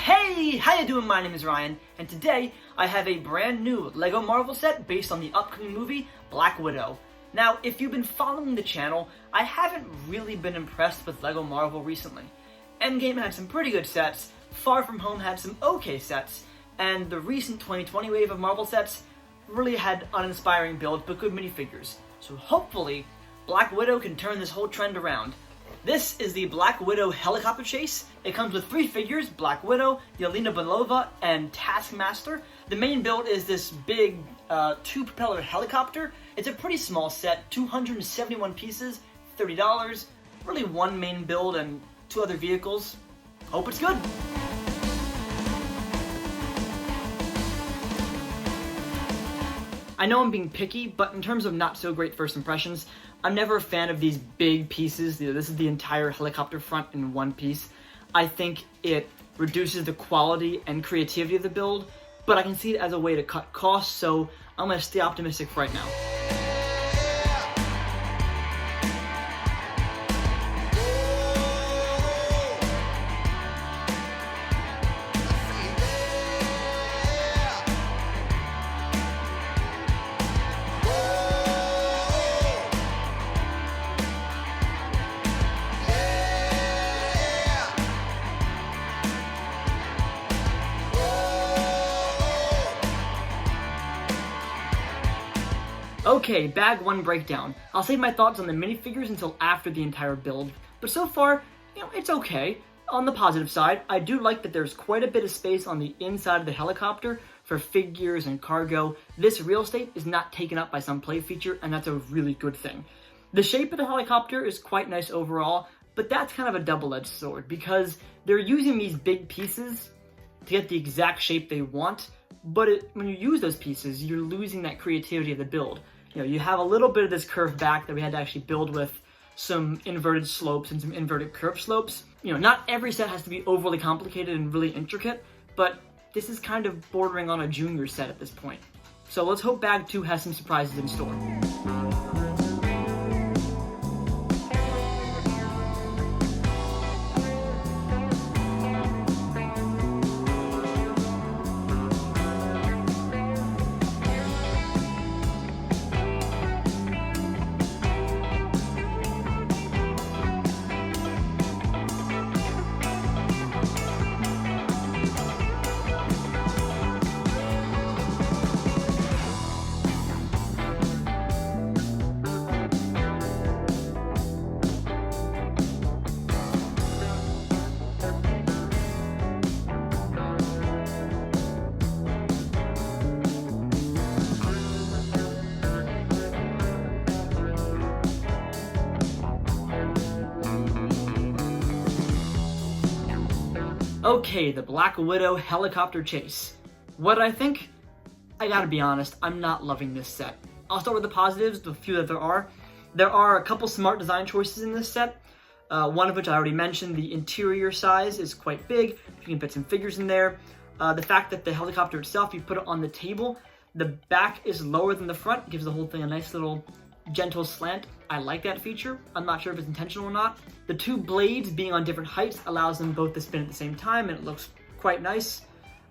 Hey, how you doing? My name is Ryan, and today I have a brand new LEGO Marvel set based on the upcoming movie Black Widow. Now, if you've been following the channel, I haven't really been impressed with LEGO Marvel recently. Endgame had some pretty good sets, Far From Home had some okay sets, and the recent 2020 wave of Marvel sets really had uninspiring builds but good minifigures. So hopefully, Black Widow can turn this whole trend around. This is the Black Widow helicopter chase. It comes with 3 figures, Black Widow, Yelena Belova, and Taskmaster. The main build is this big 2-propeller helicopter. It's a pretty small set, 271 pieces, $30. Really one main build and 2 other vehicles. Hope it's good. I know I'm being picky, but in terms of not so great first impressions, I'm never a fan of these big pieces. This is the entire helicopter front in one piece. I think it reduces the quality and creativity of the build, but I can see it as a way to cut costs, so I'm going to stay optimistic for right now. Okay, bag 1 breakdown. I'll save my thoughts on the minifigures until after the entire build, but so far, it's okay. On the positive side, I do like that there's quite a bit of space on the inside of the helicopter for figures and cargo. This real estate is not taken up by some play feature, and that's a really good thing. The shape of the helicopter is quite nice overall, but that's kind of a double-edged sword because they're using these big pieces to get the exact shape they want, but when you use those pieces, you're losing that creativity of the build. You have a little bit of this curved back that we had to actually build with some inverted slopes and some inverted curve slopes. Not every set has to be overly complicated and really intricate, but this is kind of bordering on a junior set at this point. So let's hope bag 2 has some surprises in store. Okay, the Black Widow helicopter chase. What did I think? I gotta be honest, I'm not loving this set. I'll start with the positives, the few that there are. There are a couple smart design choices in this set, one of which I already mentioned. The interior size is quite big. You can fit some figures in there. The fact that the helicopter itself, you put it on the table, the back is lower than the front, gives the whole thing a nice little gentle slant. I like that feature. I'm not sure if it's intentional or not. The 2 blades being on different heights allows them both to spin at the same time, and it looks quite nice.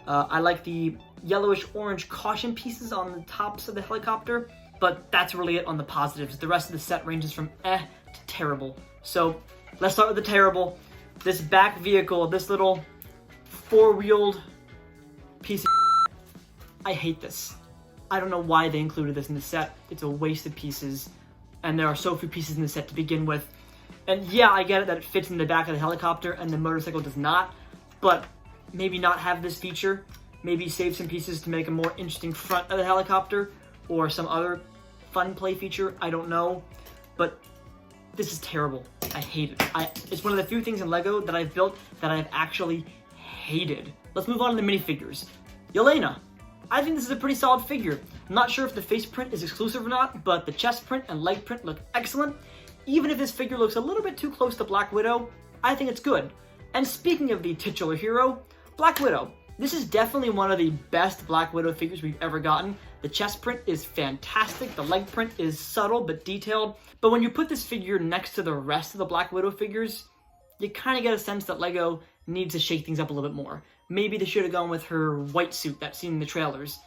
I like the yellowish orange caution pieces on the tops of the helicopter, but that's really it on the positives. The rest of the set ranges from to terrible. So let's start with the terrible. This back vehicle, this little 4-wheeled piece of I hate this. I don't know why they included this in the set. It's a waste of pieces, and there are so few pieces in the set to begin with. And yeah, I get it that it fits in the back of the helicopter and the motorcycle does not, but maybe not have this feature. Maybe save some pieces to make a more interesting front of the helicopter or some other fun play feature. I don't know, but this is terrible. I hate it. It's one of the few things in LEGO that I've built that I've actually hated. Let's move on to the minifigures. Yelena. I think this is a pretty solid figure. I'm not sure if the face print is exclusive or not, but the chest print and leg print look excellent. Even if this figure looks a little bit too close to Black Widow, I think it's good. And speaking of the titular hero, Black Widow. This is definitely one of the best Black Widow figures we've ever gotten. The chest print is fantastic, the leg print is subtle but detailed, but when you put this figure next to the rest of the Black Widow figures, you kind of get a sense that LEGO needs to shake things up a little bit more. Maybe they should have gone with her white suit that's seen in the trailers.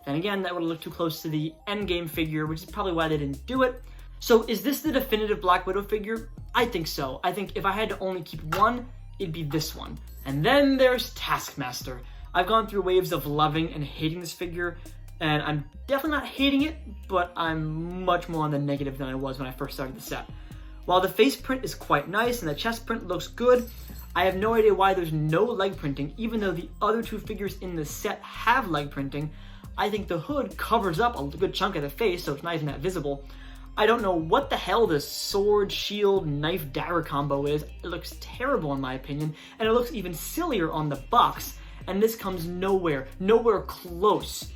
Then again, that would have looked too close to the Endgame figure, which is probably why they didn't do it. So is this the definitive Black Widow figure? I think so. I think if I had to only keep one, it'd be this one. And then there's Taskmaster. I've gone through waves of loving and hating this figure, and I'm definitely not hating it, but I'm much more on the negative than I was when I first started the set. While the face print is quite nice and the chest print looks good, I have no idea why there's no leg printing, even though the other two figures in the set have leg printing. I think the hood covers up a good chunk of the face, so it's not even that visible. I don't know what the hell this sword, shield, knife, dagger combo is. It looks terrible in my opinion, and it looks even sillier on the box, and this comes nowhere close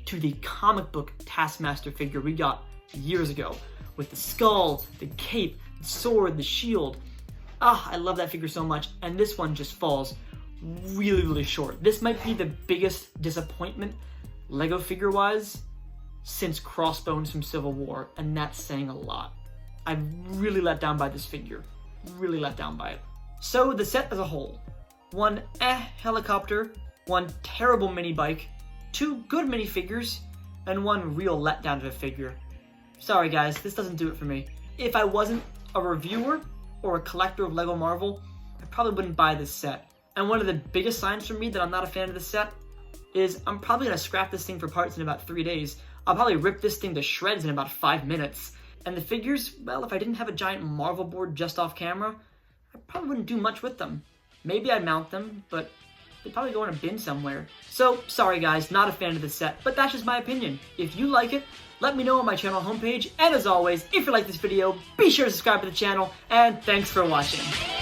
to the comic book Taskmaster figure we got years ago, with the skull, the cape, the sword, the shield. I love that figure so much, and this one just falls really short. This might be the biggest disappointment Lego figure-wise since Crossbones from Civil War, and that's saying a lot. I'm really let down by this figure. Really let down by it. So the set as a whole. One helicopter, one terrible mini bike, two good minifigures, and one real letdown of a figure. Sorry guys, this doesn't do it for me. If I wasn't a reviewer or a collector of Lego Marvel, I probably wouldn't buy this set. And one of the biggest signs for me that I'm not a fan of this set is I'm probably gonna scrap this thing for parts in about 3 days. I'll probably rip this thing to shreds in about 5 minutes. And the figures, well, if I didn't have a giant Marvel board just off camera, I probably wouldn't do much with them. Maybe I'd mount them, but they'd probably go in a bin somewhere. So, sorry guys, not a fan of this set, but that's just my opinion. If you like it, let me know on my channel homepage, and as always, if you like this video, be sure to subscribe to the channel, and thanks for watching.